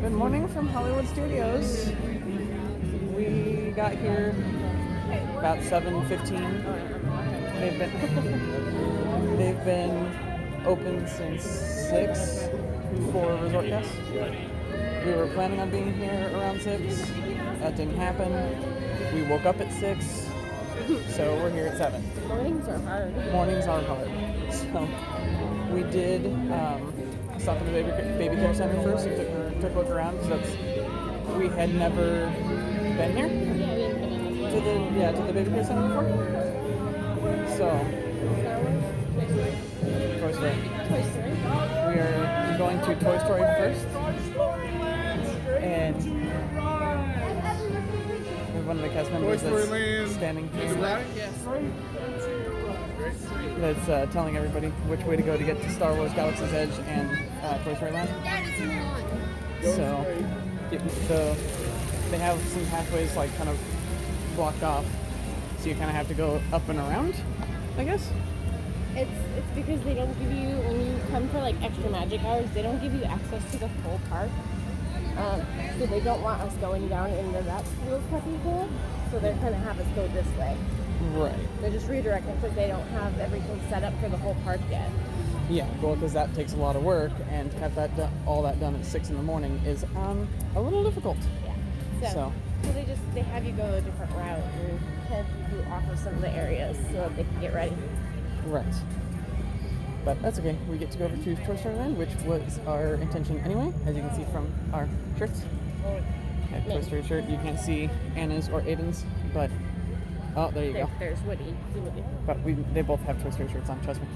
Good morning from Hollywood Studios. We got here about 7:15. They've been open since 6 for resort guests. We were planning on being here around 6. That didn't happen. We woke up at 6, so we're here at 7. Mornings are hard. Mornings are hard. So we did stop at the baby care center first and took a look around because we had never been here to the baby care center before. So Toy Story. We are going to Toy Story first, and one of the cast members that's standing here that's telling everybody which way to go to get to Star Wars Galaxy's Edge and Toy Story Land. So they have some pathways like kind of blocked off, so you kind of have to go up and around, I guess. It's because they don't give you, when you come for like extra magic hours, they don't give you access to the full park. So they don't want us going down into that little puppy hole, so they're trying to have us go this way. Right. They're just redirecting because they don't have everything set up for the whole park yet. Yeah, well, because that takes a lot of work, and to have that all that done at 6 in the morning is a little difficult. Yeah. So they have you go a different route and have you offer some of the areas so that they can get ready. Right. But that's okay. We get to go over to Toy Story Land, which was our intention anyway, as you can see from our shirts. Toy Story shirt. You can't see Anna's or Aiden's, but oh, there you go. There's Woody. But they both have Toy Story shirts on. Trust me.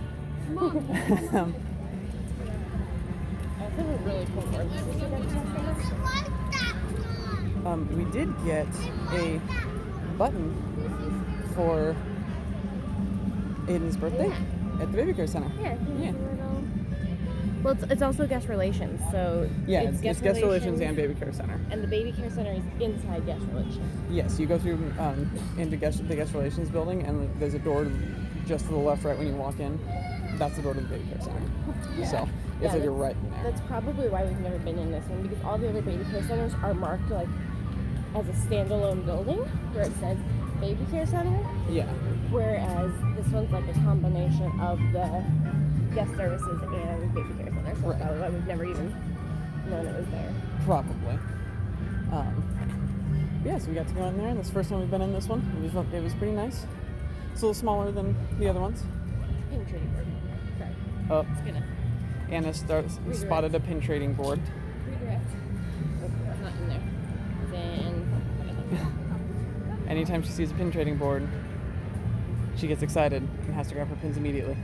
Also, a really cool board. We did get a button for Aiden's birthday at the Baby Care Center. Yeah. Well, it's also guest relations, so yeah, it's guest relations and Baby Care Center. And the Baby Care Center is inside guest relations. Yes, you go through into the guest relations building, and there's a door just to the left, right when you walk in. That's the door to the Baby Care Center. Yeah. So it's like you're right in there. That's probably why we've never been in this one, because all the other Baby Care Centers are marked like as a standalone building where it says Baby Care Center. Yeah. Whereas this one's like a combination of the guest services and Baby Care Center. So that's probably why we've never even known it was there. Probably. Yeah, so we got to go in there, and this first time we've been in this one. It was pretty nice. It's a little smaller than the other ones. Pin trading board. Sorry. Oh. It's gonna. Anna spotted a pin trading board. Redirect. Oh, it's not in there. Then. Anytime she sees a pin trading board, she gets excited and has to grab her pins immediately.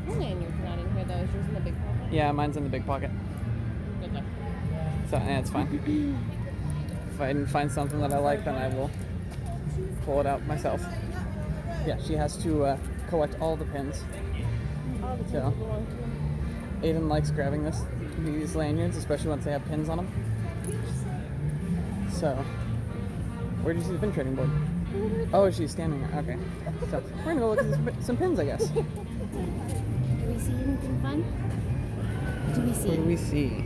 Your lanyard's not in here though. Is yours in the big pocket? Yeah, mine's in the big pocket. Good luck. So, it's fine. If I didn't find something that I like, then I will pull it out myself. Yeah, she has to collect all the pins. All the So, belong to them. Aiden likes grabbing these lanyards, especially once they have pins on them. So, where did you see the pin trading board? Oh, she's standing there. Okay. So, we're going to go look at some pins, I guess. Do we see anything fun? What do we see? What do we see?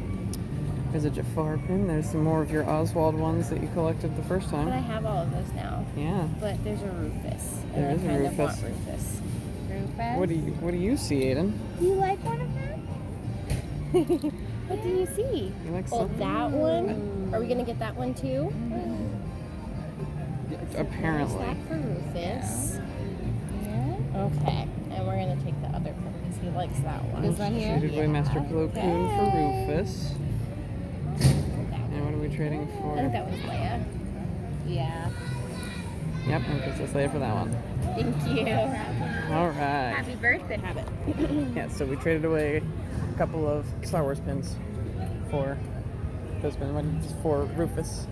There's a Jafar pin. There's some more of your Oswald ones that you collected the first time. But I have all of those now. Yeah. But there's a Rufus. There is a I kind of Rufus. want Rufus. Rufus? What do you see, Aiden? Do you like one of them? What do you see? You like Oh, something? that one? Are we going to get that one too? Apparently. Stack for Rufus. Yeah. Okay. And we're going to take the other one because he likes that one. This one here? Traded away Master Plo Koon for Rufus. And what are we trading I think for? that was Leia. Yeah. Yep, and Princess Leia for that one. Thank you. All right. Happy birthday. Yeah, so we traded away a couple of Star Wars pins for those pins. For Rufus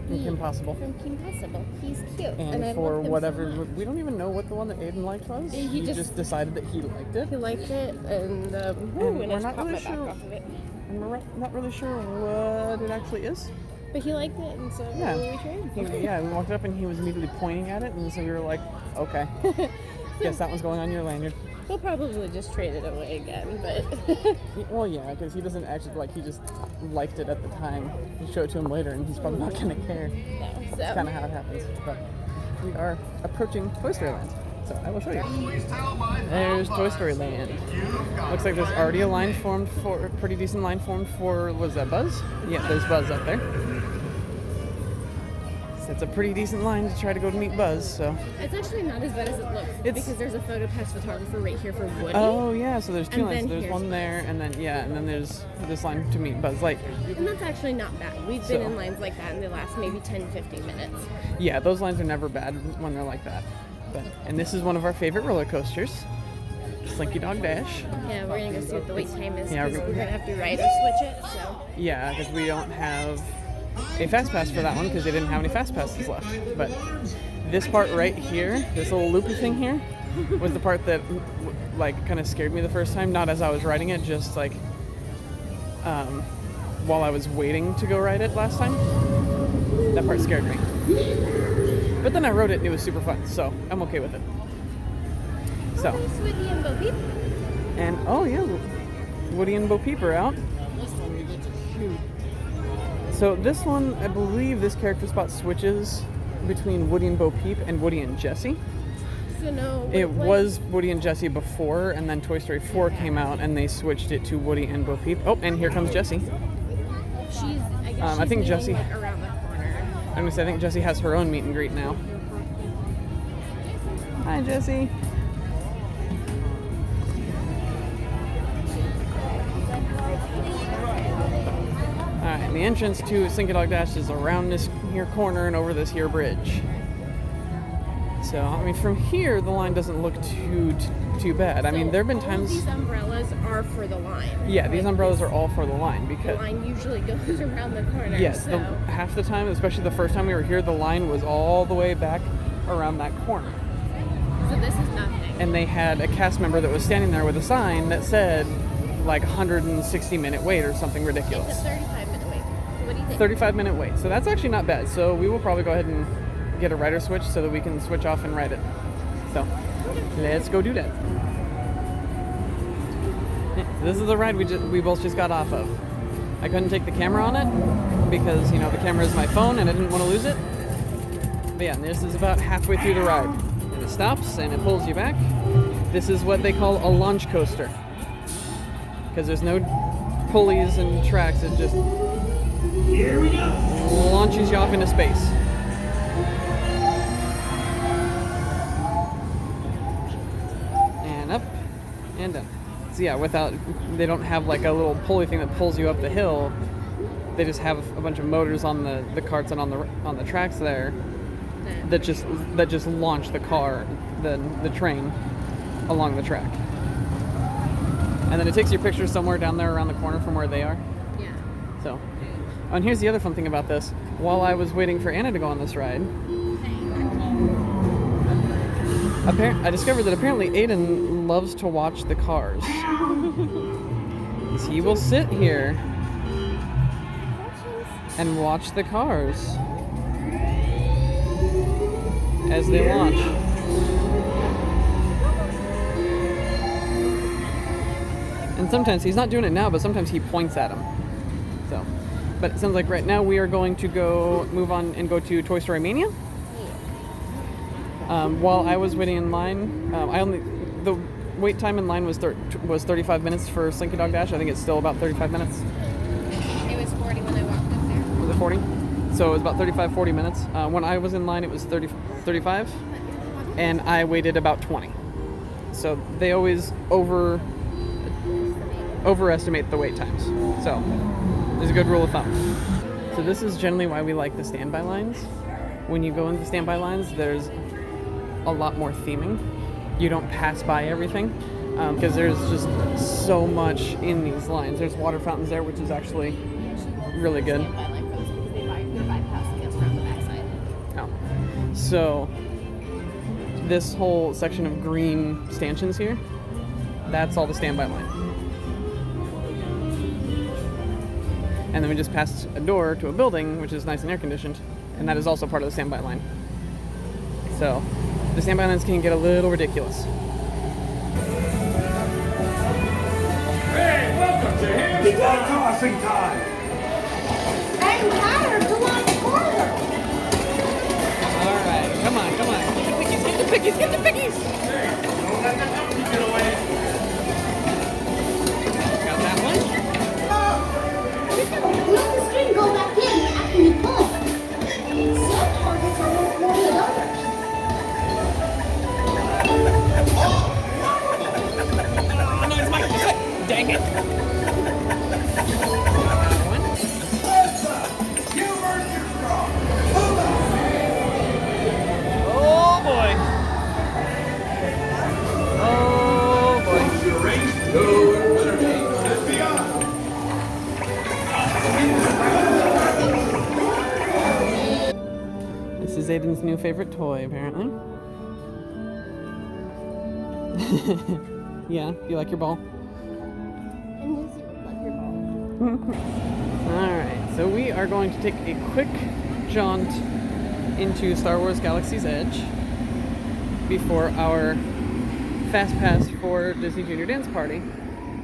from Kim Possible. From Kim Possible. He's cute. And I for love him whatever, so much. we don't even know what the one that Aiden liked was. He He just- just decided that he liked it. He liked it, and I we're just not popped really my back sure. off of it. And we're not really sure what it actually is. But he liked it, and so Yeah. we traded. Yeah, we walked up and he was immediately pointing at it, and so we were like, okay, guess that one's going on your lanyard. We'll probably just trade it away again, but Well, yeah, because he doesn't actually, like, he just liked it at the time. You show it to him later, and he's probably not going to care. no. That's kind of how it happens. But we are approaching Toy Story Land, so I will show you. There's Toy Story Land. Looks like there's already a line formed for, a pretty decent line formed for, was that Buzz? Yeah, there's Buzz up there. So it's a pretty decent line to try to go to meet Buzz, so. It's actually not as bad as it looks because there's a photo pass photographer right here for Woody. Oh yeah, so there's two And lines. then There's here's one there, and then and then there's this line to meet Buzz Lightyear. And that's actually not bad. We've So- been in lines like that in the last maybe 10-15 minutes. Yeah, those lines are never bad when they're like that. But and this is one of our favorite roller coasters, Slinky Dog Dash. Yeah, we're gonna go see what the wait time is Yeah, because we're gonna have to ride or switch it. So Yeah, because we don't have a fast pass for that one because they didn't have any fast passes left. But this part right here, this little loopy thing here, was the part that like kind of scared me the first time. Not as I was riding it, just like while I was waiting to go ride it last time. That part scared me. But then I rode it and it was super fun, so I'm okay with it. So, There's Woody and Bo Peep. and oh yeah, Woody and Bo Peep are out. So this one, I believe this character spot switches between Woody and Bo Peep and Woody and Jessie. So no, It was Woody and Jessie before, and then Toy Story 4 came out and they switched it to Woody and Bo Peep. Oh, and here comes Jessie. She's. I guess I she's think leaving, Jessie- like, around the corner. I'm gonna say I think Jessie has her own meet and greet now. Hi, Jessie. Alright, and the entrance to Slinky Dog Dash is around this here corner and over this here bridge. So, I mean, from here, the line doesn't look too bad. I mean, there have been all times... These umbrellas are for the line. Yeah, these umbrellas are all for the line The because... line usually goes around the corner. Yes, So. half the time, especially the first time we were here, the line was all the way back around that corner. So this is nothing. And they had a cast member that was standing there with a sign that said, like, 160-minute wait or something It's a ridiculous. 35-minute wait. So what do you think? 35-minute wait. So that's actually not bad. So we will probably go ahead and get a rider switch so that we can switch off and ride it. So let's go do that. Yeah, so this is the ride we both just got off of. I couldn't take the camera on it because, you know, the camera is my phone and I didn't want to lose it. But yeah, this is about halfway through the ride. And it stops and it pulls you back. This is what they call a launch coaster. Because there's no pulleys and tracks, it just launches you off into space. And up and down. So yeah, they don't have like a little pulley thing that pulls you up the hill. They just have a bunch of motors on the carts and on the tracks there that just launch the car, the train along the track. And then it takes your picture somewhere down there around the corner from where they are. Yeah. So, and here's the other fun thing about this. While I was waiting for Anna to go on this ride, I discovered that apparently Aiden loves to watch the cars. He will sit here and watch the cars as they launch. And sometimes, he's not doing it now, but sometimes he points at him. So, but it sounds like right now we are going to move on and go to Toy Story Mania. While I was waiting in line, the wait time in line was 35 minutes for Slinky Dog Dash. I think it's still about 35 minutes. It was 40 when I walked up there. Was it 40? So it was about 35, 40 minutes. When I was in line, it was 35, and I waited about 20. So they always overestimate the wait times. So there's a good rule of thumb. So this is generally why we like the standby lines. When you go into standby lines, there's a lot more theming. You don't pass by everything because there's just so much in these lines. There's water fountains there, which is actually really good. Standby line for this because they're bypassing us from the backside. Oh. So this whole section of green stanchions here, that's all the standby line. And then we just passed a door to a building, which is nice and air conditioned, and that is also part of the standby line. So the standby lines can get a little ridiculous. It's tossing time. I'm tired to watch corner. All right, come on, come on. Get the pickies, get the pickies, get the pickies. Don't let the donkey get away. Got that one. Let the string go back in after you pull. Some targets are worth more than others. Oh, no, it's my foot. Dang it. Got that one. You earned your straw. Oh, boy. Oh, boy. Your race, no winner takes. Let's be on. This is Aiden's new favorite toy, apparently. Yeah, you like your ball? And Lucy would like your ball. Alright, so we are going to take a quick jaunt into Star Wars Galaxy's Edge before our Fast Pass for Disney Junior Dance Party,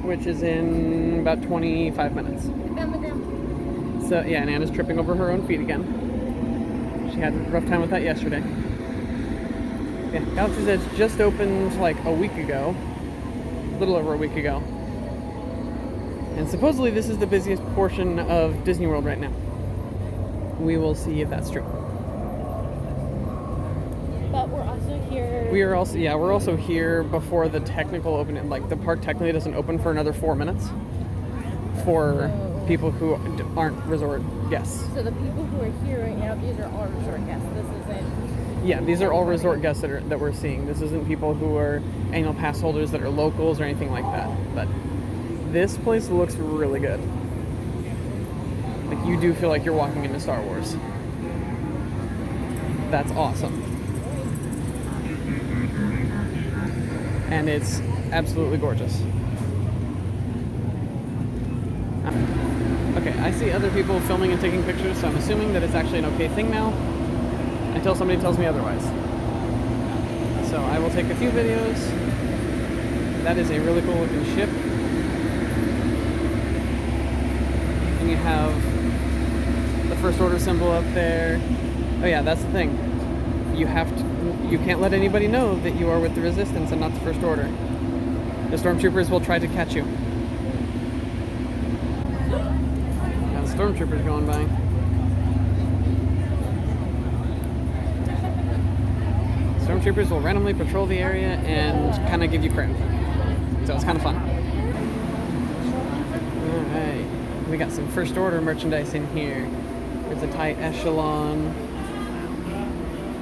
which is in about 25 minutes. Down the ground. So, yeah, and Anna's tripping over her own feet again. She had a rough time with that yesterday. Yeah, Galaxy's Edge just opened like a week ago. A little over a week ago. And supposedly this is the busiest portion of Disney World right now. We will see if that's true. But we're also here. We're also here before the technical opening. Like, the park technically doesn't open for another 4 minutes for people who aren't resort guests. So the people who are here right now, these are all resort guests. This isn't. Yeah, these are all resort guests that we're seeing. This isn't people who are annual pass holders that are locals or anything like that. But this place looks really good. Like, you do feel like you're walking into Star Wars. That's awesome. And it's absolutely gorgeous. Okay, I see other people filming and taking pictures, so I'm assuming that it's actually an okay thing now, until somebody tells me otherwise. So I will take a few videos. That is a really cool looking ship. And you have the First Order symbol up there. Oh yeah, that's the thing. You can't let anybody know that you are with the Resistance and not the First Order. The stormtroopers will try to catch you. Now the stormtroopers going by. Stormtroopers will randomly patrol the area and kind of give you crap. So it's kind of fun. Alright, we got some First Order merchandise in here. There's a TIE Echelon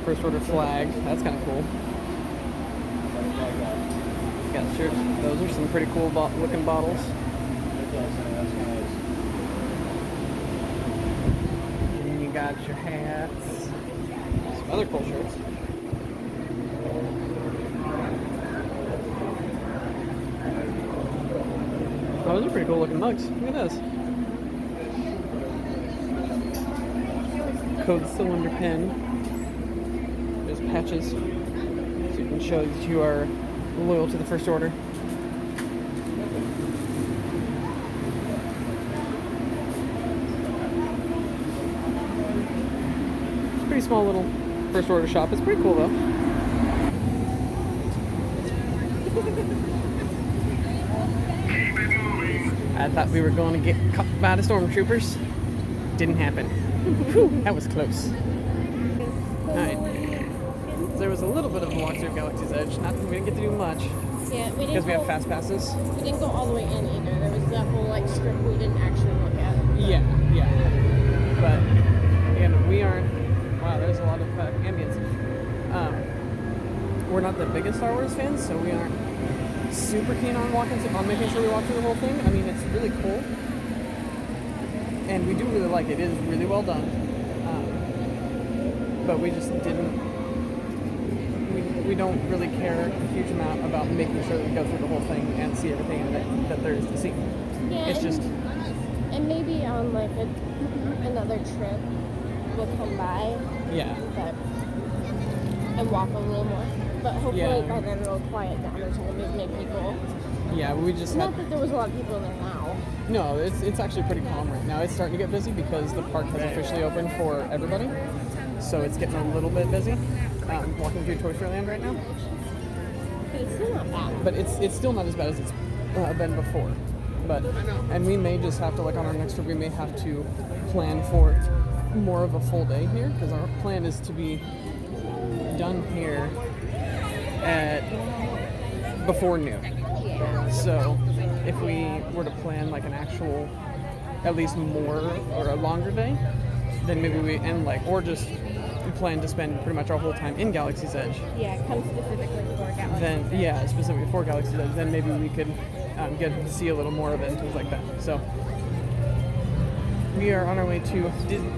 First Order flag. That's kind of cool. Got shirts. Those are some pretty cool looking bottles. And then you got your hats. Some other cool shirts. Oh, those are pretty cool looking mugs. Look at those. Code cylinder pen. There's patches. So you can show that you are loyal to the First Order. It's a pretty small little First Order shop. It's pretty cool though. I thought we were going to get caught by the stormtroopers. Didn't happen. Whew, that was close. Alright. There was a little bit of a walkthrough of Galaxy's Edge. We didn't get to do much. Yeah, Because we have fast passes. We didn't go all the way in either. There was that whole like strip we didn't actually look at. Yeah. But again, we aren't. Wow, there's a lot of ambience. We're not the biggest Star Wars fans, so we aren't super keen on making sure we walk through the whole thing. I mean, it's really cool, and we do really like it. It is really well done, but we just didn't. We don't really care a huge amount about making sure that we go through the whole thing and see everything that there is to see. Yeah, It's just. And maybe on like another trip, we'll come by. Yeah. And walk a little more. But hopefully Yeah. by then it'll quiet down. There's not as many people. Yeah, we just had. Not that there was a lot of people there now. No, it's actually pretty calm right now. It's starting to get busy because the park has officially opened for everybody. So it's getting a little bit busy. Walking through Toy Story Land right now. But it's still not bad. But it's still not as bad as it's been before. And we may just have to, like on our next trip, we may have to plan for more of a full day here because our plan is to be done here at before noon. So if we were to plan like an actual, at least more or a longer day, then maybe or just plan to spend pretty much our whole time in Galaxy's Edge. Yeah, come specifically for Galaxy. Then specifically for Galaxy's Edge, then maybe we could get to see a little more of it and things like that. So we are on our way to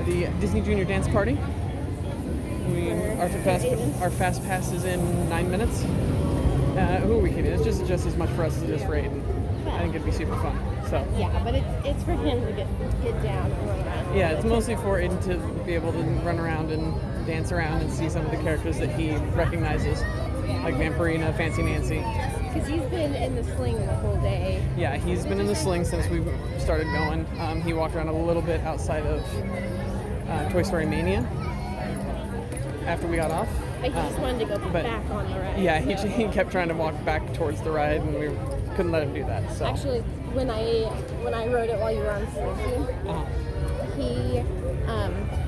the Disney Junior Dance Party. Our fast pass is in 9 minutes. Who are we kidding? It's just as much for us as it is for Aiden. I think it'd be super fun. So yeah, but it's for him to get down and run around. Yeah, it's mostly for Aiden to be able to run around and dance around and see some of the characters that he recognizes, like Vampirina, Fancy Nancy. Because he's been in the sling the whole day. Yeah, he's been in the sling since we started going. He walked around a little bit outside of Toy Story Mania after we got off. But he just wanted to go back on the ride. Yeah, he kept trying to walk back towards the ride, and we couldn't let him do that. So actually, when I rode it while you were on Slinky, he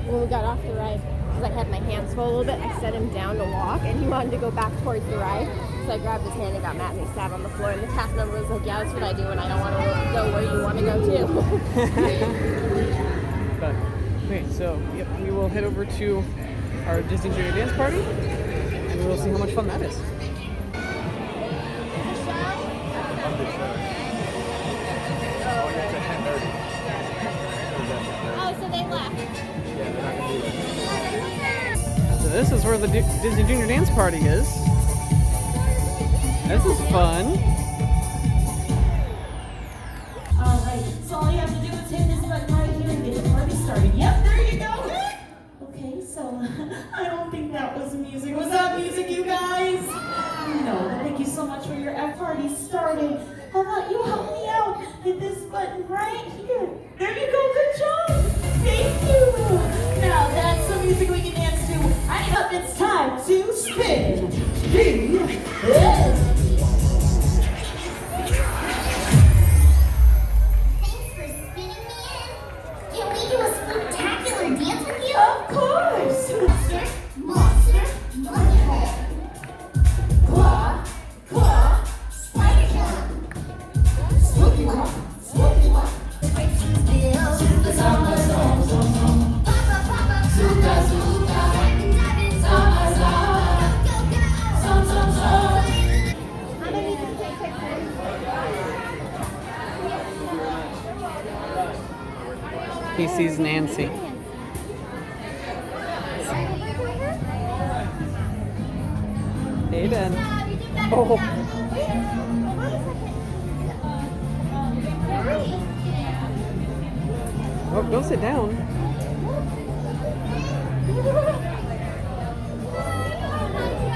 when we got off the ride, because I had my hands full a little bit, I set him down to walk, and he wanted to go back towards the ride. So I grabbed his hand and got mad, and he sat on the floor. And the cast member was like, "Yeah, that's what I do when I don't want to go where you want to go to." But okay, so yep, we will head over to our Disney Junior Dance Party, and we'll see how much fun that is. Oh, so they left. So this is where the Disney Junior Dance Party is. This is fun. Alright, so all you have to do is hit this button right here and get the party started. Yep, there you go. Okay, so I don't think that was music. Was that music, you guys? No, but thank you so much for your party started. How about you help me out? Hit this button right here. There you go, good job. Thank you. Now that's the music we can dance to. It's time to spin. Thanks for spinning me in. Can we do a spectacular dance with you? Of course. Monster, wonderful. Claw, claw, Spider jump. spooky walk, spooky walk. Super Zomba, zomba, zomba. Papa, papa, Zuka, zuka. Diamond, diamond, Zomba, zomba. go, go. Zom, zom, zom. I don't need to take pictures. He sees Nancy. Aiden. Oh. Oh, go sit down.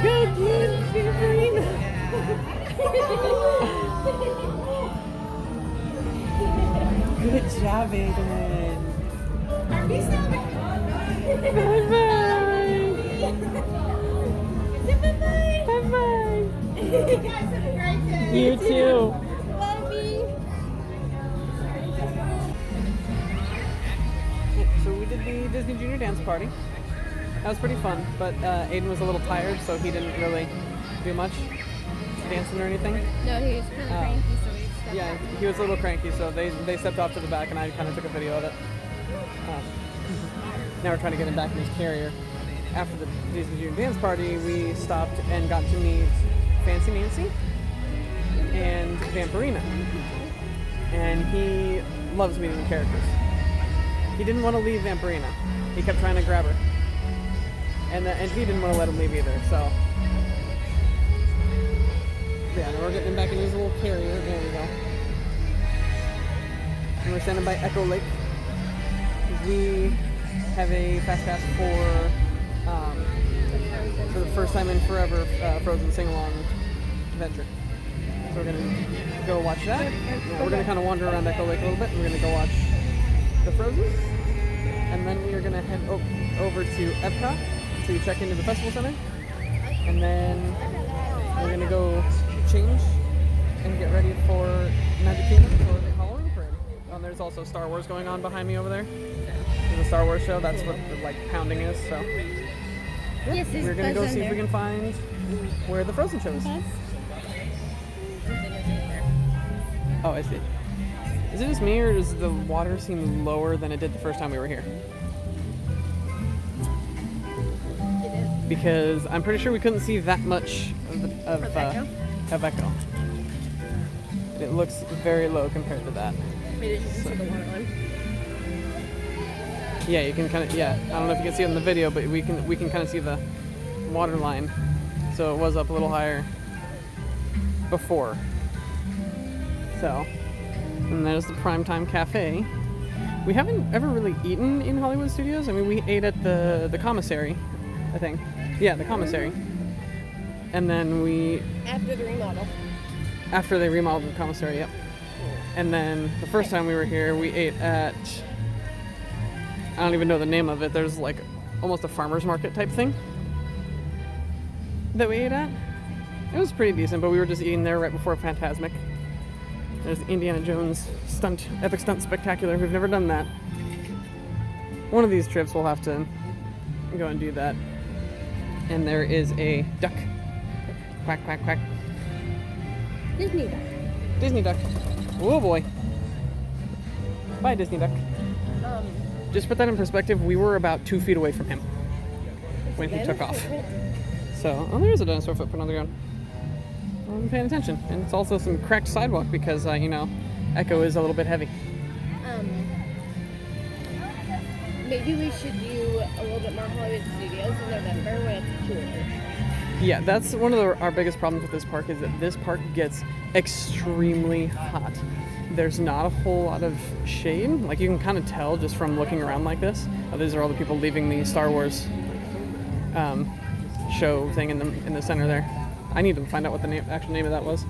Good, Vampirina. Good job, Aiden. Bye-bye. You too. So we did the Disney Junior Dance Party. That was pretty fun, but Aiden was a little tired, so he didn't really do much dancing or anything. No, he was really cranky, so he stepped Yeah, he was a little cranky, so they stepped off to the back, and I kind of took a video of it. Now we're trying to get him back in his carrier. After the Disney Junior Dance Party, we stopped and got to meet Fancy Nancy and Vampirina. And he loves meeting the characters. He didn't want to leave Vampirina. He kept trying to grab her. And he didn't want to let him leave either, so. Yeah, we're getting him back in his little carrier. There we go. And we're standing by Echo Lake. We have a fast pass for the first time in forever Frozen sing-along adventure. So we're gonna go watch that. We're gonna kind of wander around Echo Lake a little bit. And we're gonna go watch the Frozen, and then we are gonna head over to Epcot to check into the festival center, and then we're gonna go change and get ready for Magic Kingdom for the Halloween parade. There's also Star Wars going on behind me over there. There's a Star Wars show. That's what the like pounding is. So yeah, Yes, there's we're gonna go Buzz see if under. we can find where the Frozen show is. Oh, I see. Is it just me, or does the water seem lower than it did the first time we were here? Because I'm pretty sure we couldn't see that much of Echo. It looks very low compared to that. Maybe you can see the water one. Yeah, you can kind of, yeah. I don't know if you can see it in the video, but we can kind of see the water line. So it was up a little higher before. So, and there's the Primetime Cafe. We haven't ever really eaten in Hollywood Studios. I mean, we ate at the commissary, I think. Yeah, the commissary. And then we... After the remodel. After they remodeled the commissary, yep. And then the first time we were here, we ate at... I don't even know the name of it. There's like almost a farmer's market type thing that we ate at. It was pretty decent, but we were just eating there right before Fantasmic. There's Indiana Jones Epic Stunt Spectacular. We've never done that. One of these trips we'll have to go and do that. And there is a duck. Quack, quack, quack. Disney duck. Disney duck. Oh boy. Bye, Disney duck. Just put that in perspective, we were about 2 feet away from him when he took off. So, oh, there is a dinosaur footprint on the ground. I'm paying attention. And it's also some cracked sidewalk because, you know, Echo is a little bit heavy. Maybe we should do a little bit more Hollywood Studios in November when it's cooler. Yeah, that's one of our biggest problems with this park is that this park gets extremely hot. There's not a whole lot of shade. Like you can kind of tell just from looking around like this. These are all the people leaving the Star Wars show thing in the center there. I need to find out what the actual name of that was.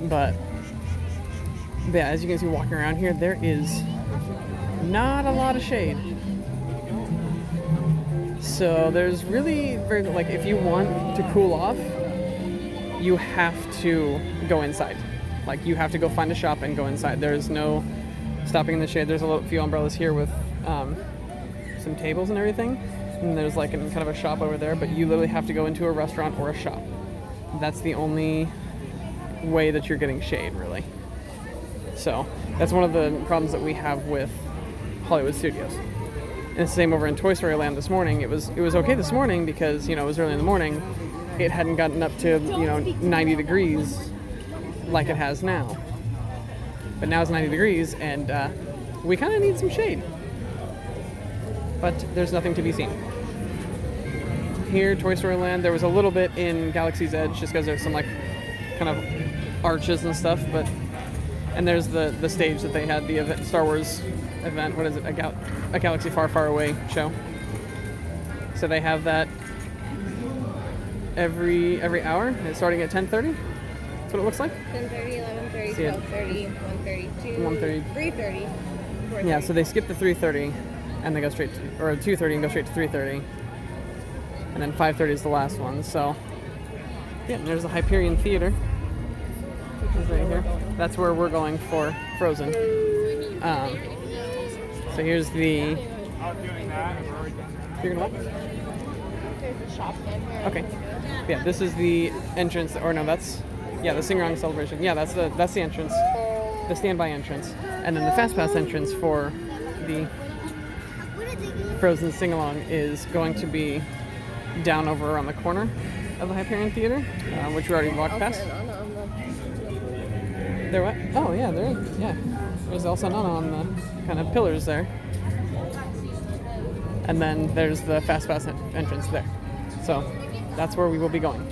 But yeah, as you can see walking around here, there is not a lot of shade. So there's really very, like, if you want to cool off, you have to go inside. Like, you have to go find a shop and go inside. There's no stopping in the shade. There's a few umbrellas here with some tables and everything. And there's like kind of a shop over there, but you literally have to go into a restaurant or a shop. That's the only way that you're getting shade, really. So that's one of the problems that we have with Hollywood Studios. And it's the same over in Toy Story Land this morning. It was okay this morning because, you know, it was early in the morning. It hadn't gotten up to, you know, 90 degrees like it has now. But now it's 90 degrees and we kind of need some shade. But there's nothing to be seen. Here, Toy Story Land, there was a little bit in Galaxy's Edge just because there's some like kind of arches and stuff, but and there's the stage that they had, the event, Star Wars event, what is it, a Galaxy Far, Far Away show. So they have that every hour, it's starting at 10:30. That's what it looks like. 10:30, 11:30, See it. 12:30, 1:30, 1:30. 3:30, 4:30. Yeah, so they skip the 3:30 and they go straight to, or 2:30 and go straight to 3:30. And then 5:30 is the last one. So yeah, and there's the Hyperion Theater, which is right here. That's where we're going for Frozen. So here's the. You're gonna what? There's a shop in here. Okay. Yeah, this is the entrance, or no, that's the Sing Along Celebration. Yeah, that's the entrance, the standby entrance, and then the Fast Pass entrance for the Frozen Sing Along is going to be down over around the corner of the Hyperion Theater, which we already walked past. There what? Oh yeah, there's also Nana on the kind of pillars there. And then there's the Fast Pass entrance there. So that's where we will be going.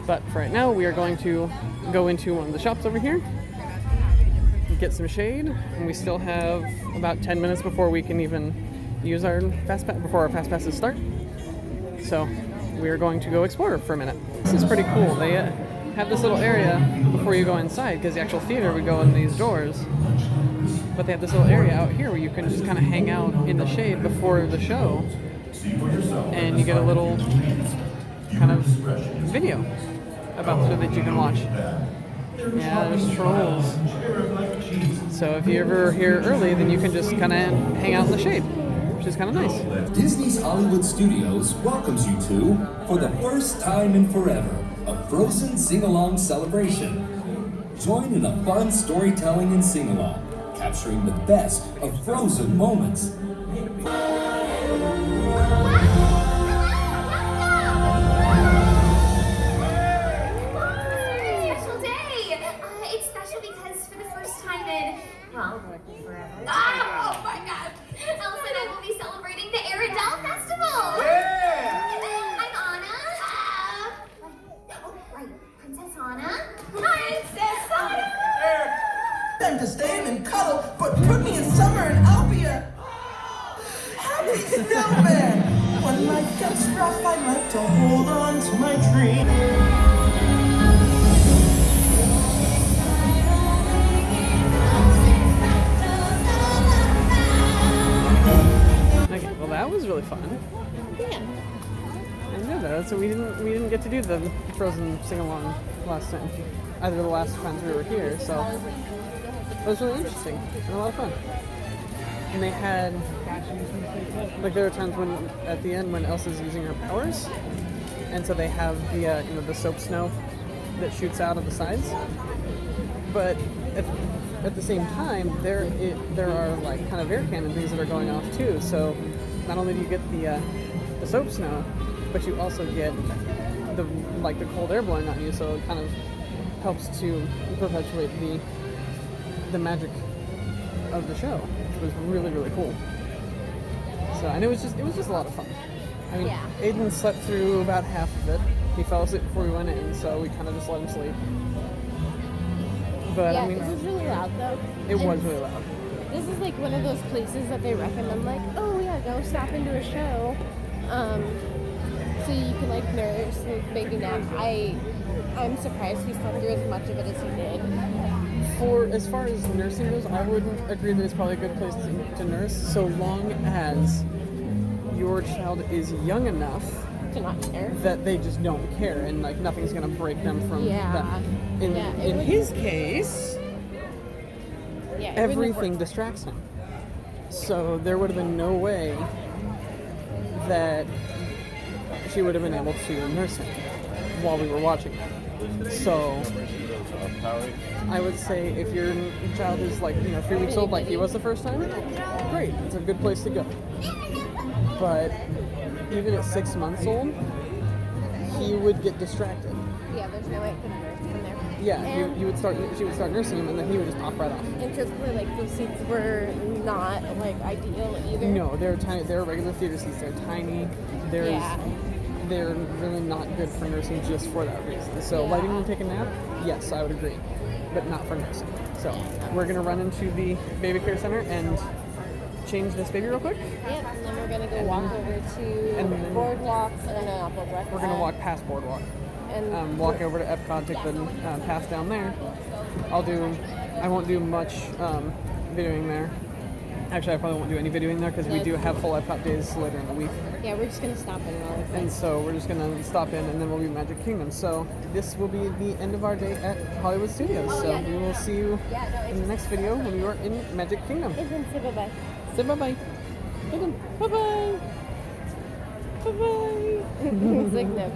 But for right now, we are going to go into one of the shops over here, get some shade, and we still have about 10 minutes before we can even use our Fast Pass, before our Fast Passes start. So we are going to go explore for a minute. This is pretty cool. have this little area before you go inside, because the actual theater would go in these doors. But they have this little area out here where you can just kind of hang out in the shade before the show, and you get a little kind of video about the show that you can watch. Yeah, there's trolls. So if you're ever here early, then you can just kind of hang out in the shade, which is kind of nice. Disney's Hollywood Studios welcomes you to, for the first time in forever, a Frozen sing-along celebration. Join in a fun storytelling and sing-along, capturing the best of Frozen moments. Special day. It's special because for the first time in, well, forever. Oh my God! Elsa and I will be celebrating the Arendelle Festival. I'm Anna. Oh, right, Princess Anna. Princess Anna. Them to stand and cuddle, but put me in summer and I'll be a happy snowman. When life gets rough, I like to hold on to my dream. Okay, well that was really fun. Yeah. I know that. So we didn't get to do the Frozen sing-along last time. Either the last times we were here, so it was really interesting and a lot of fun. And they had, like, there are times when at the end when Elsa's using her powers, and so they have the the soap snow that shoots out of the sides. But at the same time, there are like kind of air cannon things that are going off too. So not only do you get the soap snow, but you also get the cold air blowing on you. So it kind of helps to perpetuate the magic of the show, which was really, really cool. So, and it was just a lot of fun. I mean, Yeah. Aiden slept through about half of it. He fell asleep before we went in, so we kind of just let him sleep. But Yeah, I mean, this is really loud though. it was And really loud. This is like one of those places that they recommend, like, oh yeah, go stop into a show, so you can like nurse and baby nap. I'm surprised he slept through as much of it as he did. For as far as nursing goes, I wouldn't agree that it's probably a good place to nurse, so long as your child is young enough To not care. that they just don't care and like nothing's gonna break them from Yeah. that. Yeah, it In would- his case, Yeah, it wouldn't have everything worked. distracts him. So there would have been no way that she would have been able to nurse him while we were watching it. So I would say if your child is like 3 weeks old, like he was the first time, great, it's a good place to go. But even at 6 months old, he would get distracted. Yeah, there's no way it could nurse from there. Yeah, And, she would start nursing him, and then he would just pop right off. and truthfully, like those seats were not like ideal either. No, they're tiny. They're regular theater seats. They're tiny. Yeah. They're really not good for nursing just for that reason. So Yeah. letting them take a nap, yes, I would agree, but not for nursing. So we're gonna run into the baby care center and change this baby real quick. Yep, and then we're gonna go walk over to and then- Boardwalk. No, not Boardwalk. We're gonna walk past Boardwalk, and walk over to Epcot, take the path down there. I won't do much videoing there. Actually, I probably won't do any videoing there because we do have full Epcot days later in the week. Yeah, we're just gonna stop in all of And so we're just gonna stop in and then we'll be Magic Kingdom. So this will be the end of our day at Hollywood Studios. So we will see you in the next video when we are in Magic Kingdom. Ethan, say bye-bye. Say bye-bye. Ethan, bye-bye. Bye-bye. It's like no.